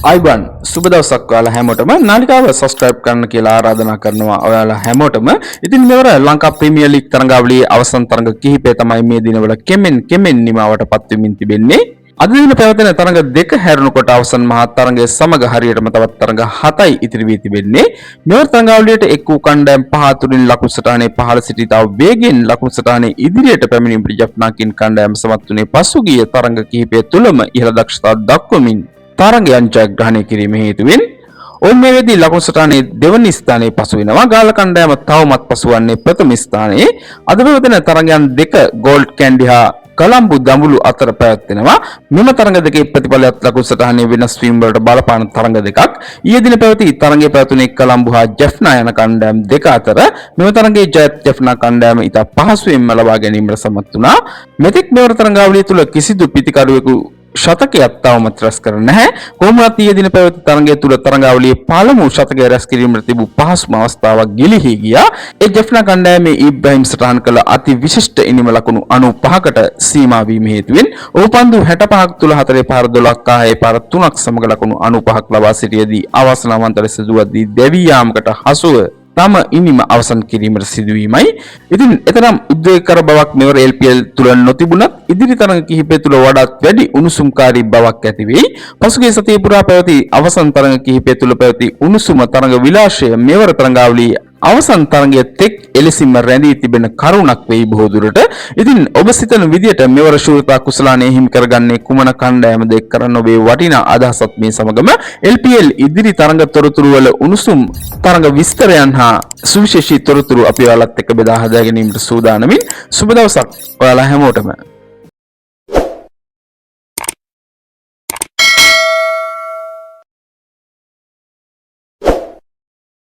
අයිබන් සුබ දවසක් ඔයාලා හැමෝටම නාලිකාව සබස්ක්‍රයිබ් කරන්න කියලා ආරාධනා කරනවා ඔයාලා හැමෝටම. ඉතින් මෙවර ලංකා ප්‍රීමියර් ලීග් තරඟාවලියේ අවසන් තරඟ කිහිපය තමයි මේ දිනවල කෙමෙන් නිමාවටපත් වෙමින් තිබෙන්නේ. අද දින පැවතෙන තරඟ දෙක හැරුණු කොට අවසන් මහා තරඟයේ සමග හරියටම තවත් තරඟ 7යි ඉතිරි වී තිබෙන්නේ. මෙවර තරඟාවලියට එක් වූ කණ්ඩායම් 5 තුලින් ලකුණු සටහනේ පහළ සිටි තව වේගෙන් ලකුණු සටහනේ ඉදිරියට පැමිණි ජෆ්නාකින් කණ්ඩායම සමත් වුණේ පසුගිය තරඟ කිහිපය තුලම ඉහළ දක්ෂතා දක්වමින් තරඟයන් ජයග්‍රහණය කිරීම හේතුවෙන් ඔවුන් මේ වෙද්දී ලකුණු සටහනේ දෙවනි ස්ථානයේ පසු වෙනවා. ගාල කණ්ඩායම තවමත් පසු වන්නේ ප්‍රථම ස්ථානයේ. අද පැවතෙන තරඟයන් දෙක ගෝල්ඩ් කැන්ඩි හා කොළඹ දඹුලු අතර පැවැත්වෙනවා. මෙම තරඟ දෙකේ ප්‍රතිඵලයක් ලකුණු සටහනේ වෙනස් වීම වලට බලපාන තරඟ දෙකක්. ඊයේ දින පැවති තරඟයේ පැවතුනේ කොළඹ හා ජෙෆ්නා යන කණ්ඩායම් දෙක අතර මෙම තරඟයේ ජයත් ජෙෆ්නා කණ්ඩායම ඉතා පහසුවෙන්ම ලබා ගැනීමට සමත් වුණා. මෙතෙක් මෙවර තරඟාවලිය තුල කිසිදු පිතිකරුවෙකු ශතකයක් තවමත් රැස් කර නැහැ. කොහොමවත් ඊයේ දින පැවති තරඟය තුල තරඟාවලියේ පළමු ශතකය රැස් කිරීමට තිබූ පහසුම අවස්ථාවක් ගිලිහී ගියා. ඒ ජෙෆ්නා කණ්ඩායමේ ඉබ්‍රහීම් සටහන් කළ අති විශිෂ්ට ඉනිම ලකුණු 95කට සීමා වීම හේතුවෙන් ඔහු පන්දු 65ක් තුල 4 පාර 12ක් ආයේ පාර 3ක් සමග ලකුණු 95ක් ලබා සිටියේදී අවසනාවන්ත ලෙස දුවද්දී දැවී යාමකට හසුව තම ඉනිම අවසන් කිරීමට සිදුවීමයි. ඉතින් එතරම් උද්වේගකර බවක් මෙවර LPL තුල නොතිබුණත් ඉදිරි තරඟ කිහිපය තුල වඩාත් වැඩි උණුසුම්කාරී බවක් ඇති වෙයි. පසුගිය සතිය පුරා පැවති අවසන් තරඟ කිහිපය තුල පැවති උණුසුම තරඟ විලාශය මෙවර තරඟාවලියේ අවසන් තරඟයේ තෙක් එලෙසින්ම රැඳී තිබෙන කරුණක් වෙයි බොහෝ දුරට. ඉතින් ඔබ සිතන විදියට මෙවර ශූරතා කුසලානේ හිමි කරගන්නේ කුමන කණ්ඩායමද එක් කරන ඔබේ වටිනා අදහසත් මේ සමගම LPL ඉදිරි තරඟ තොරතුරු වල උණුසුම් තරඟ විස්තරයන් හා සුවිශේෂී තොරතුරු අපි ඔයාලත් එක්ක බෙදා හදා ගැනීමට සූදානමින් සුබ දවසක් ඔයාලා හැමෝටම.